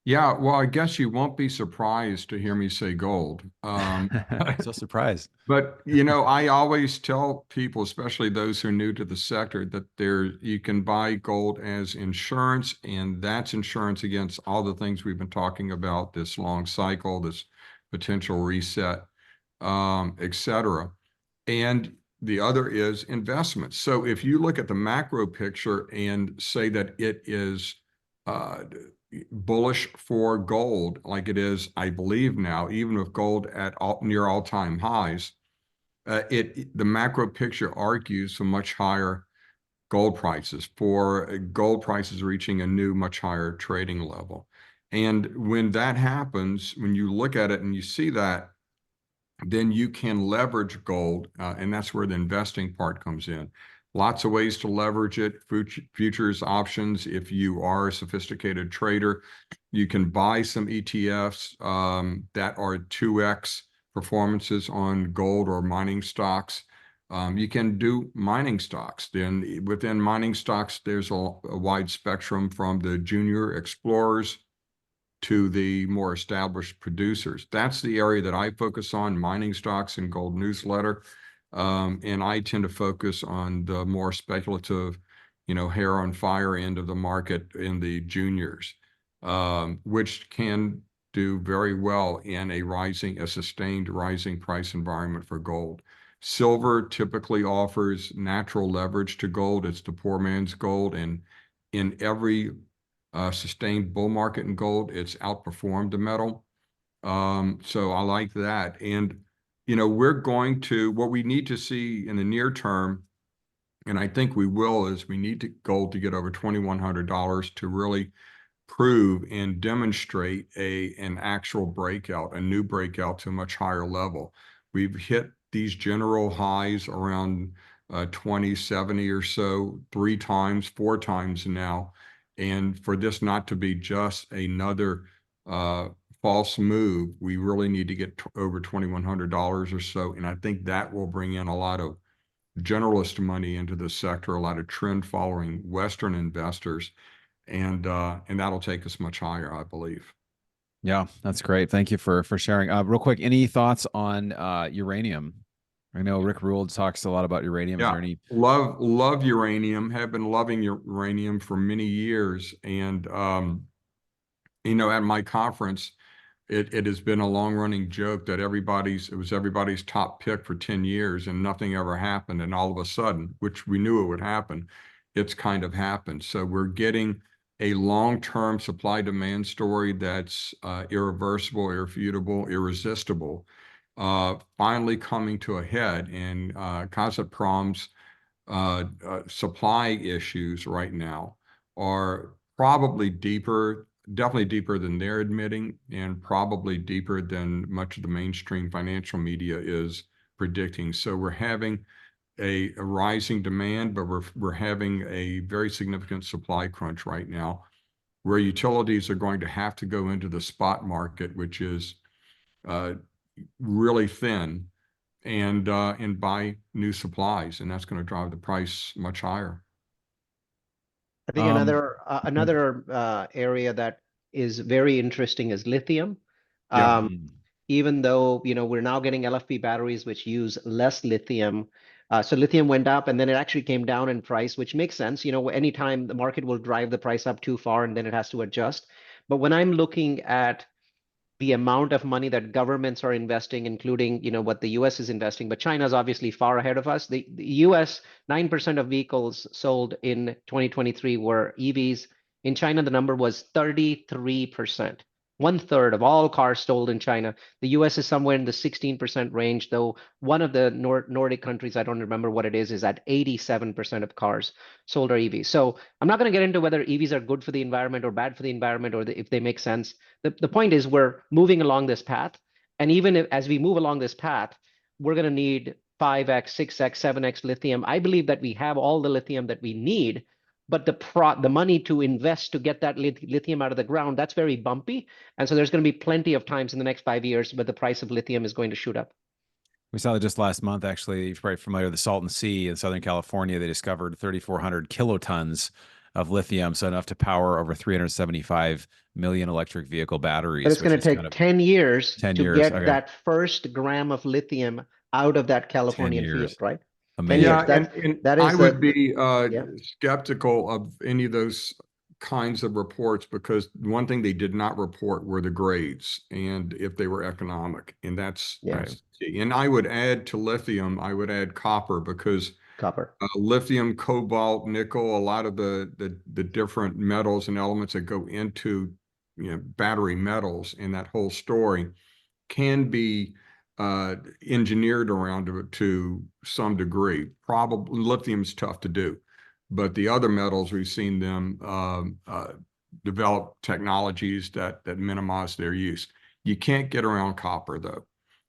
Yeah, well, I guess you won't be surprised to hear me say gold. So surprised. But I always tell people, especially those who are new to the sector, that you can buy gold as insurance, and that's insurance against all the things we've been talking about, this long cycle, this potential reset, etc. And the other is investments. So if you look at the macro picture and say that it is bullish for gold, like it is, I believe now, even with gold at near all-time highs, the macro picture argues for much higher gold prices, for gold prices reaching a new, much higher trading level. And when that happens, when you look at it and you see that, then you can leverage gold, and that's where the investing part comes in. Lots of ways to leverage it, futures, options. If you are a sophisticated trader, you can buy some ETFs that are 2x performances on gold or mining stocks. You can do mining stocks. Then within mining stocks, there's a wide spectrum from the junior explorers to the more established producers. That's the area that I focus on, mining stocks and gold newsletter. And I tend to focus on the more speculative, hair on fire end of the market in the juniors, which can do very well in a sustained rising price environment for gold. Silver typically offers natural leverage to gold. It's the poor man's gold. And in every sustained bull market in gold, it's outperformed the metal. So I like that. And, what we need to see in the near term, and I think we will, is we need gold to get over $2,100 to really prove and demonstrate an actual breakout, a new breakout to a much higher level. We've hit these general highs around 2070 or so, 3 times, 4 times now. And for this not to be just another false move, we really need to get over $2,100 or so. And I think that will bring in a lot of generalist money into the sector, a lot of trend following Western investors. And that'll take us much higher, I believe. Yeah, that's great. Thank you for sharing. Real quick, any thoughts on uranium? I know Rick Ruled talks a lot about uranium. Is Yeah, there any? love uranium. Have been loving uranium for many years, and at my conference, it has been a long-running joke that it was everybody's top pick for 10 years, and nothing ever happened. And all of a sudden, which we knew it would happen, it's kind of happened. So we're getting a long-term supply-demand story that's irreversible, irrefutable, irresistible, finally coming to a head. And Kazaprom's supply issues right now are probably definitely deeper than they're admitting, and probably deeper than much of the mainstream financial media is predicting. So we're having a rising demand, but we're having a very significant supply crunch right now, where utilities are going to have to go into the spot market, which is really thin, and buy new supplies, and that's going to drive the price much higher. I think Um, another area that is very interesting is lithium. Yeah. mm, Even though, we're now getting LFP batteries which use less lithium. So lithium went up and then it actually came down in price, which makes sense. Anytime the market will drive the price up too far and then it has to adjust. But when I'm looking at the amount of money that governments are investing, including, what the US is investing, but China is obviously far ahead of us. The US, 9% of vehicles sold in 2023 were EVs. In China, the number was 33%. 1/3 of all cars sold in China. The US is somewhere in the 16% range, though one of the Nordic countries, I don't remember what it is at 87% of cars sold are EVs. So I'm not going to get into whether EVs are good for the environment or bad for the environment, or if they make sense. The point is we're moving along this path. And even as we move along this path, we're going to need 5x, 6x, 7x lithium. I believe that we have all the lithium that we need, but the money to invest to get that lithium out of the ground, that's very bumpy. And so there's going to be plenty of times in the next 5 years where the price of lithium is going to shoot up. we saw that just last month, actually. You're probably familiar with the Salton Sea in Southern California. They discovered 3,400 kilotons of lithium, so enough to power over 375 million electric vehicle batteries. But it's going to take 10 years 10 to years. get Okay. that first gram of lithium out of that Californian field, right? 10 Amazing. years. Yeah, and that is I would be yeah. skeptical of any of those kinds of reports, because one thing they did not report were the grades and if they were economic, and that's key. And I would add to lithium, I would add copper, because Copper. lithium, cobalt, nickel, a lot of the different metals and elements that go into battery metals and that whole story can be engineered around it to some degree. Probably lithium's tough to do, but the other metals, we've seen them develop technologies that minimize their use. You can't get around copper, though.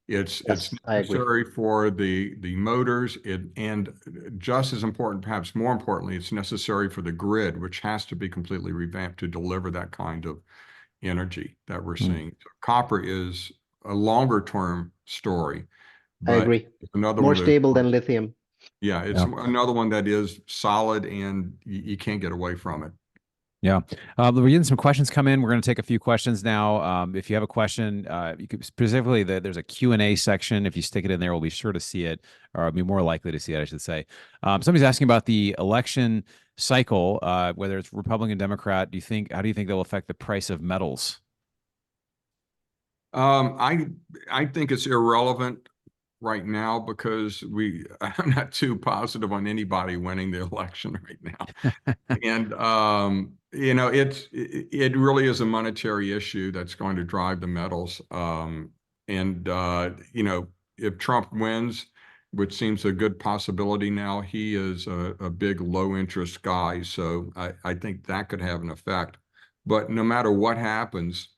It's necessary for the motors, and just as important, perhaps more importantly, it's necessary for the grid, which has to be completely revamped to deliver that kind of energy that we're seeing. So copper is a longer term story, I agree. it's another More one stable than lithium. Yeah, it's another one that is solid, and you can't get away from it. Yeah. We're getting some questions come in. We're going to take a few questions now. If you have a question, you could specifically, there's a Q&A section. If you stick it in there, we'll be sure to see it, or be more likely to see it, I should say. Somebody's asking about the election cycle, whether it's Republican, Democrat. How do you think that will affect the price of metals? I think it's irrelevant right now because I'm not too positive on anybody winning the election right now. And it really is a monetary issue that's going to drive the metals. If Trump wins, which seems a good possibility now, he is a big low interest guy. So I think that could have an effect. But no matter what happens,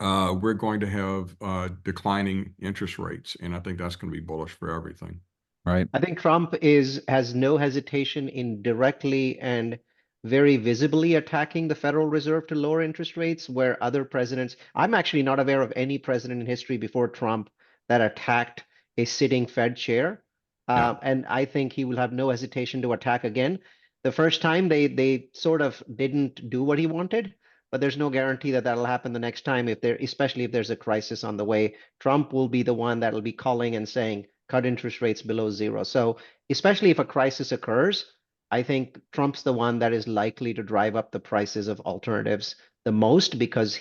we're going to have declining interest rates, and I think that's going to be bullish for everything. Right. I think Trump has no hesitation in directly and very visibly attacking the Federal Reserve to lower interest rates, where other presidents, I'm actually not aware of any president in history before Trump that attacked a sitting Fed chair. Yeah. And I think he will have no hesitation to attack again. The first time they sort of didn't do what he wanted, but there's no guarantee that that'll happen the next time, especially if there's a crisis on the way. Trump will be the one that'll be calling and saying, cut interest rates below zero. So especially if a crisis occurs, I think Trump's the one that is likely to drive up the prices of alternatives the most, because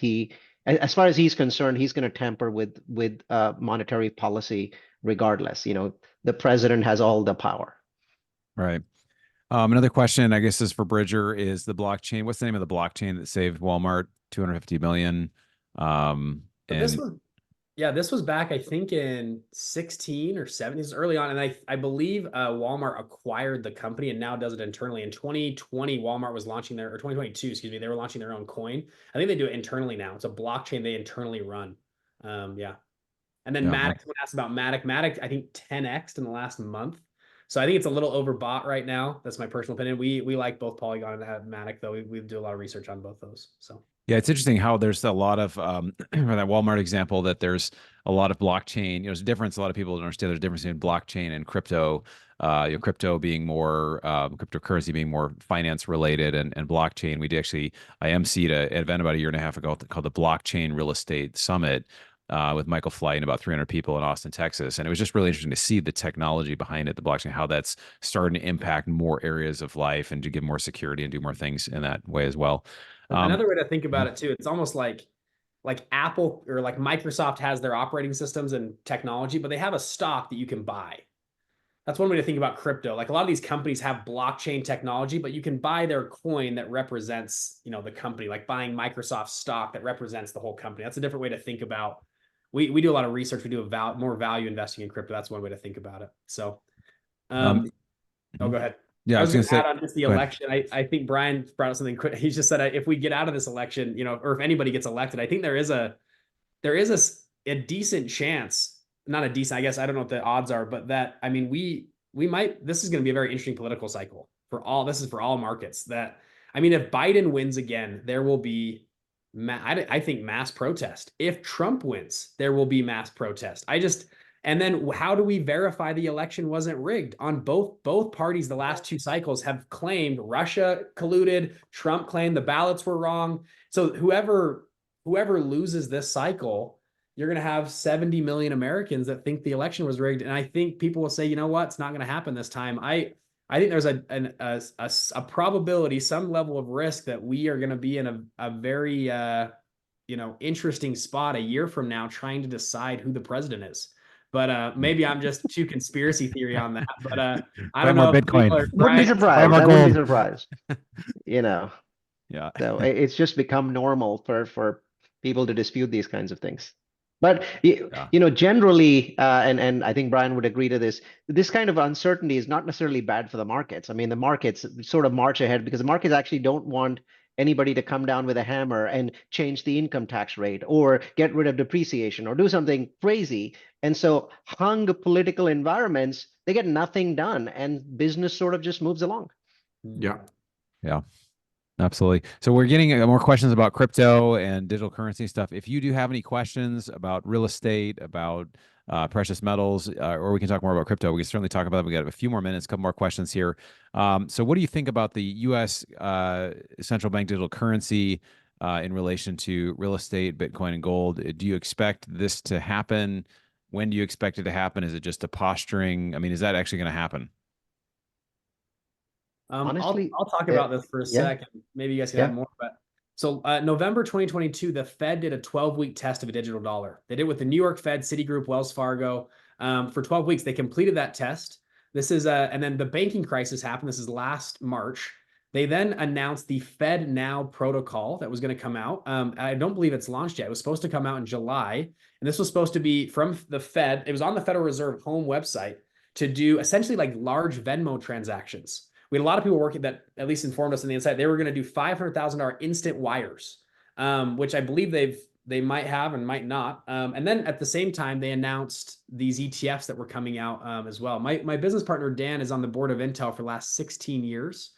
as far as he's concerned, he's going to tamper with monetary policy regardless. The president has all the power. Right. Another question, I guess, is for Bridger, is the blockchain. What's the name of the blockchain that saved Walmart 250 million? This was back, I think, in 16 or 17, early on. And I believe Walmart acquired the company and now does it internally. In 2020, Walmart was launching or 2022, excuse me, they were launching their own coin. I think they do it internally now. It's a blockchain they internally run. Yeah. And then Matic, someone asked about Matic. Matic, I think 10x'd in the last month. So I think it's a little overbought right now. That's my personal opinion. We like both Polygon and Matic, though. We do a lot of research on both those. So. Yeah, it's interesting how there's a lot of for that Walmart example, that there's a lot of blockchain. There's a difference. A lot of people don't understand there's a difference between blockchain and crypto. Crypto being more cryptocurrency being more finance related, and blockchain. I emceed an event about a year and a half ago called the Blockchain Real Estate Summit. With Michael Flight and about 300 people in Austin, Texas. And it was just really interesting to see the technology behind it, the blockchain, how that's starting to impact more areas of life and to give more security and do more things in that way as well. Another way to think about it too, it's almost like Apple or like Microsoft has their operating systems and technology, but they have a stock that you can buy. That's one way to think about crypto. Like a lot of these companies have blockchain technology, but you can buy their coin that represents, the company, like buying Microsoft stock that represents the whole company. That's a different way to think about. We do a lot of research. We do more value investing in crypto. That's one way to think about it. So, go ahead. Yeah, I was going to add on just the election. I think Brien brought up something quick. He just said, if we get out of this election, or if anybody gets elected, I think there is a decent chance, not a decent, I guess, I don't know what the odds are, but that, I mean, this is going to be a very interesting political cycle for all markets. If Biden wins again, there will be, I think, mass protest. If Trump wins, there will be mass protest. And then how do we verify the election wasn't rigged? On both parties, the last two cycles have claimed Russia colluded. Trump claimed the ballots were wrong. So whoever loses this cycle, you're going to have 70 million Americans that think the election was rigged. And I think people will say, you know what? It's not going to happen this time. I think there's a probability, some level of risk that we are going to be in a very, interesting spot a year from now trying to decide who the president is. But maybe I'm just too conspiracy theory on that. But I don't know. Bitcoin. Wouldn't be surprised. I wouldn't be surprised. Yeah. So it's just become normal for people to dispute these kinds of things. But generally, and I think Brien would agree to this kind of uncertainty is not necessarily bad for the markets. I mean, the markets sort of march ahead because the markets actually don't want anybody to come down with a hammer and change the income tax rate or get rid of depreciation or do something crazy. And so hung political environments, they get nothing done and business sort of just moves along. Yeah. Absolutely. So we're getting more questions about crypto and digital currency stuff. If you do have any questions about real estate, about precious metals, or we can talk more about crypto. We can certainly talk about it. We got a few more minutes, a couple more questions here. So what do you think about the U.S. Central bank digital currency in relation to real estate, Bitcoin, and gold? Do you expect this to happen? When do you expect it to happen? Is it just a posturing? I mean, is that actually going to happen? Honestly, I'll talk about this for a yeah, second. Maybe you guys can yeah. add more. But so November 2022, the Fed did a 12-week test of a digital dollar. They did it with the New York Fed, Citigroup, Wells Fargo. For 12 weeks, they completed that test. This is and then the banking crisis happened. This is last March. They then announced the Fed Now protocol that was going to come out. I don't believe it's launched yet. It was supposed to come out in July, and this was supposed to be from the Fed. It was on the Federal Reserve home website to do essentially like large Venmo transactions. We had a lot of people working that at least informed us on the inside. They were going to do $500,000 instant wires, which I believe they might have and might not. And then at the same time, they announced these ETFs that were coming out as well. My business partner Dan is on the board of Intel for the last 16 years.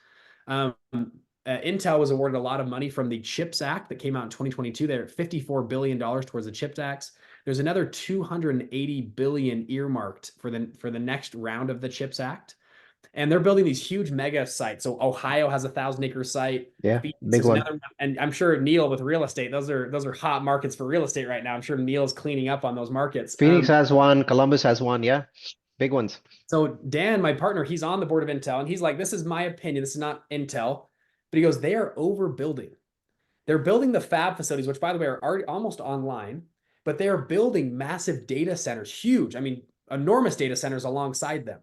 Intel was awarded a lot of money from the CHIPS Act that came out in 2022. They're at $54 billion towards the CHIPS Act. There's another $280 billion earmarked for the next round of the CHIPS Act. And they're building these huge mega sites. So Ohio has a 1,000-acre site. Yeah, Phoenix big is one. another, and I'm sure Neal with real estate, those are hot markets for real estate right now. I'm sure Neal's cleaning up on those markets. Phoenix has one, Columbus has one. Yeah, big ones. So Dan, my partner, he's on the board of Intel, and he's like, this is my opinion. This is not Intel. But he goes, they are overbuilding. They're building the fab facilities, which by the way are already almost online, but they are building massive data centers, huge. I mean, enormous data centers alongside them.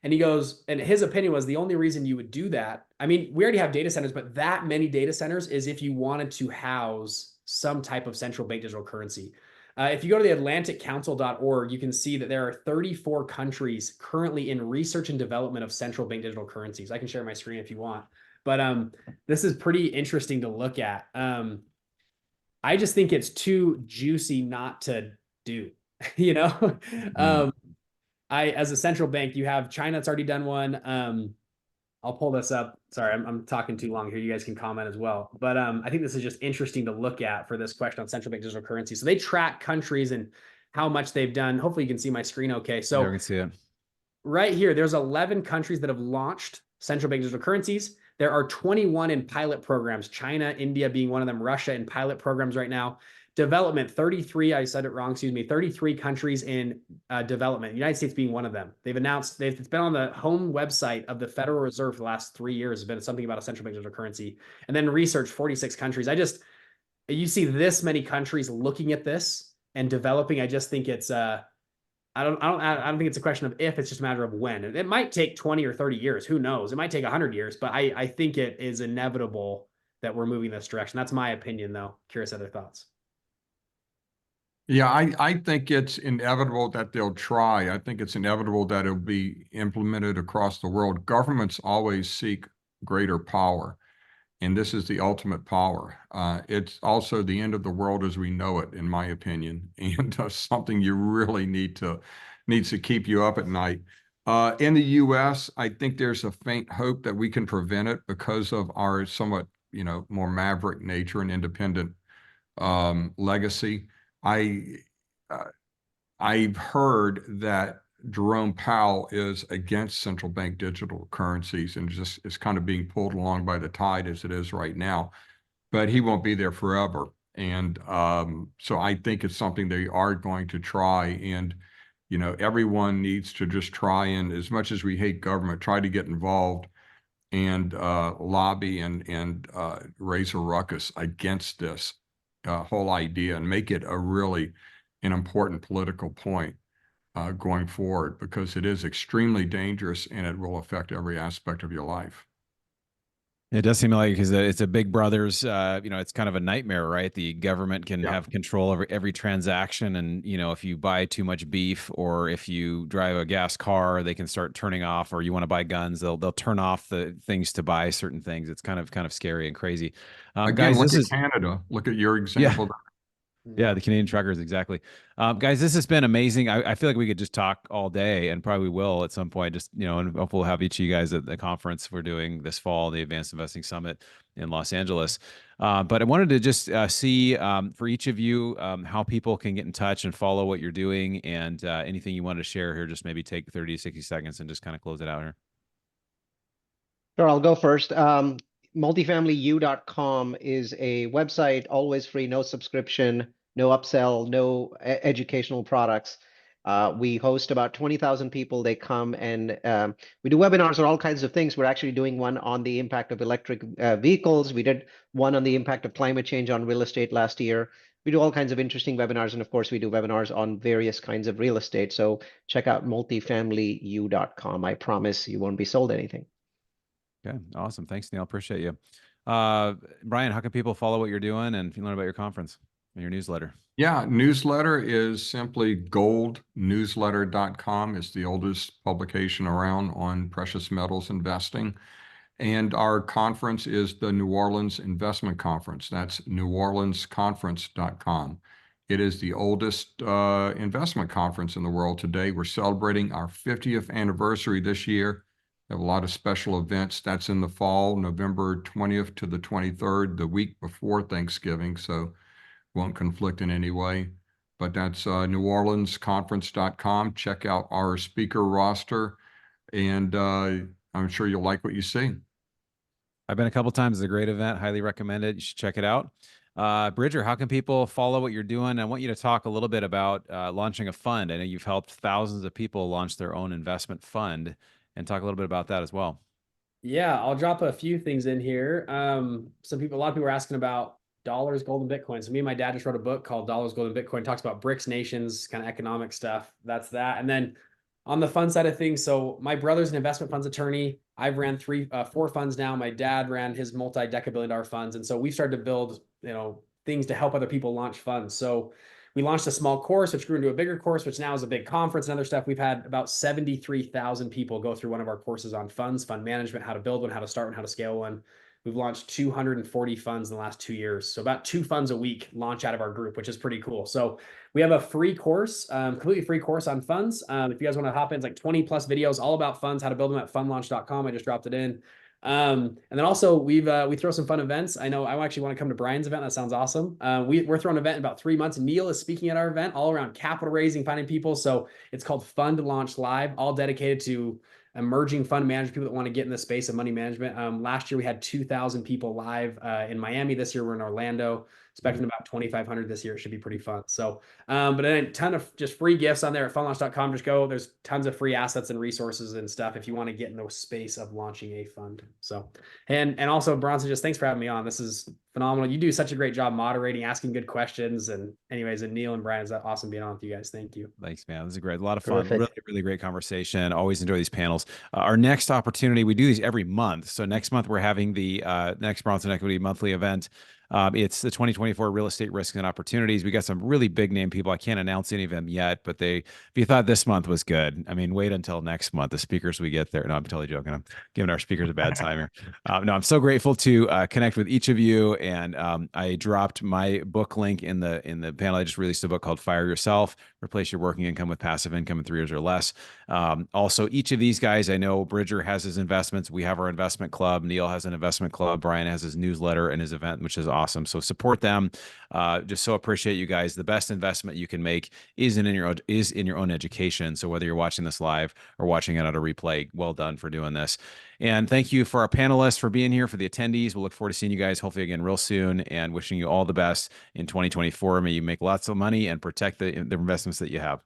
And he goes, and his opinion was the only reason you would do that. I mean, we already have data centers, but that many data centers is if you wanted to house some type of central bank digital currency. If you go to the atlanticcouncil.org, you can see that there are 34 countries currently in research and development of central bank digital currencies. I can share my screen if you want, but this is pretty interesting to look at. I just think it's too juicy not to do, you know? As a central bank, you have China that's already done one. I'll pull this up. Sorry, I'm talking too long here. You guys can comment as well. But I think this is just interesting to look at for this question on central bank digital currency. So they track countries and how much they've done. Hopefully you can see my screen okay. So Yeah, we can see it. Right here, there's 11 countries that have launched central bank digital currencies. There are 21 in pilot programs, China, India being one of them, Russia in pilot programs right now. Development, 33, I said it wrong, excuse me, 33 countries in development, United States being one of them. They've announced, it's been on the home website of the Federal Reserve for the last 3 years. It's been something about a central bank digital currency. And then research, 46 countries. You see this many countries looking at this and developing. I just think it's, I don't think it's a question of if, it's just a matter of when. It might take 20 or 30 years. Who knows? It might take 100 years, but I think it is inevitable that we're moving this direction. That's my opinion, though. Curious other thoughts. Yeah, I think it's inevitable that they'll try. I think it's inevitable that it'll be implemented across the world. Governments always seek greater power, and this is the ultimate power. It's also the end of the world as we know it, in my opinion, and something you really needs to keep you up at night. In the U.S., I think there's a faint hope that we can prevent it because of our somewhat, more maverick nature and independent legacy. I've heard that Jerome Powell is against central bank digital currencies and just is kind of being pulled along by the tide as it is right now, but he won't be there forever. And so I think it's something they are going to try. And, everyone needs to just try and, as much as we hate government, try to get involved and lobby and raise a ruckus against this whole idea and make it an important political point going forward, because it is extremely dangerous and it will affect every aspect of your life. It does seem like, because it's a big brother's, it's kind of a nightmare, right? The government can have control over every transaction. And, if you buy too much beef or if you drive a gas car, they can start turning off, or you want to buy guns, they'll turn off the things to buy certain things. It's kind of scary and crazy. Again, Guys, look at Canada. Look at your example. Yeah, the Canadian truckers, exactly. Guys, this has been amazing. I feel like we could just talk all day and probably will at some point. Just, and hopefully we'll have each of you guys at the conference we're doing this fall, the Advanced Investing Summit in Los Angeles. But I wanted to just see for each of you how people can get in touch and follow what you're doing, and anything you wanted to share here, just maybe take 30 to 60 seconds and just kind of close it out here. Sure, I'll go first. Multifamilyu.com is a website, always free, no subscription, no upsell, no educational products. We host about 20,000 people. They come and we do webinars on all kinds of things. We're actually doing one on the impact of electric vehicles. We did one on the impact of climate change on real estate last year. We do all kinds of interesting webinars. And of course, we do webinars on various kinds of real estate. So check out multifamilyu.com. I promise you won't be sold anything. Okay, awesome. Thanks, Neal. Appreciate you. Brien, how can people follow what you're doing and learn about your conference and your newsletter? Yeah, newsletter is simply goldnewsletter.com. It's the oldest publication around on precious metals investing. And our conference is the New Orleans Investment Conference. That's neworleansconference.com. It is the oldest investment conference in the world today. We're celebrating our 50th anniversary this year. We have a lot of special events. That's in the fall, November 20th to the 23rd, the week before Thanksgiving. So won't conflict in any way, but that's neworleansconference.com. Check out our speaker roster, and I'm sure you'll like what you see. I've been a couple times. It's a great event. Highly recommend it. You should check it out. Bridger, how can people follow what you're doing? I want you to talk a little bit about launching a fund. I know you've helped thousands of people launch their own investment fund, and talk a little bit about that as well. Yeah, I'll drop a few things in here. A lot of people are asking about dollars, gold, and Bitcoin. So me and my dad just wrote a book called Dollars, Gold, and Bitcoin. It talks about BRICS nations, kind of economic stuff. That's that. And then on the fund side of things, so my brother's an investment funds attorney. I've ran four funds now. My dad ran his multi-deca-billion-dollar funds. And so we started to build, things to help other people launch funds. So we launched a small course, which grew into a bigger course, which now is a big conference and other stuff. We've had about 73,000 people go through one of our courses on funds, fund management, how to build one, how to start one, how to scale one. We've launched 240 funds in the last 2 years. So about 2 funds a week launch out of our group, which is pretty cool. So we have a free course, completely free course on funds. If you guys want to hop in, it's like 20 plus videos all about funds, how to build them at fundlaunch.com. I just dropped it in. And then also we throw some fun events. I know I actually want to come to Brian's event. That sounds awesome. We're throwing an event in about 3 months. Neal is speaking at our event all around capital raising, finding people. So it's called Fund Launch Live, all dedicated to emerging fund managers, people that want to get in the space of money management. Last year we had 2,000 people live in Miami. This year we're in Orlando, expecting about 2,500 this year. It should be pretty fun. So, but a ton of just free gifts on there at fundlaunch.com. Just go. There's tons of free assets and resources and stuff if you want to get in the space of launching a fund. So, and also Bronson, just thanks for having me on. This is phenomenal. You do such a great job moderating, asking good questions. And anyways, and Neal and Brien, it's awesome being on with you guys. Thank you. Thanks, man. This is great. A lot of fun. Terrific. Really, really great conversation. Always enjoy these panels. Our next opportunity, we do these every month. So next month, we're having the next Bronson Equity monthly event. It's the 2024 Real Estate Risks and Opportunities. We got some really big name people. I can't announce any of them yet, but if you thought this month was good, I mean, wait until next month. The speakers we get there. No, I'm totally joking. I'm giving our speakers a bad time here. No, I'm so grateful to connect with each of you. And I dropped my book link in the panel. I just released a book called Fire Yourself, Replace Your Working Income with Passive Income in 3 years or less. Also, each of these guys, I know Bridger has his investments. We have our investment club. Neal has an investment club. Brien has his newsletter and his event, which is awesome. So support them. Just so appreciate you guys. The best investment you can make is in your own education. So whether you're watching this live or watching it on a replay, well done for doing this. And thank you for our panelists for being here, for the attendees. We'll look forward to seeing you guys hopefully again real soon, and wishing you all the best in 2024. May you make lots of money and protect the investments that you have.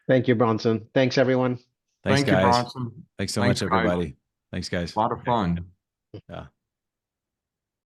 Thank you, Bronson. Thanks, everyone. Thanks, Thank you, guys. Bronson. Thanks so Thanks, much, guys. everybody. Thanks, guys. A lot of fun. Yeah.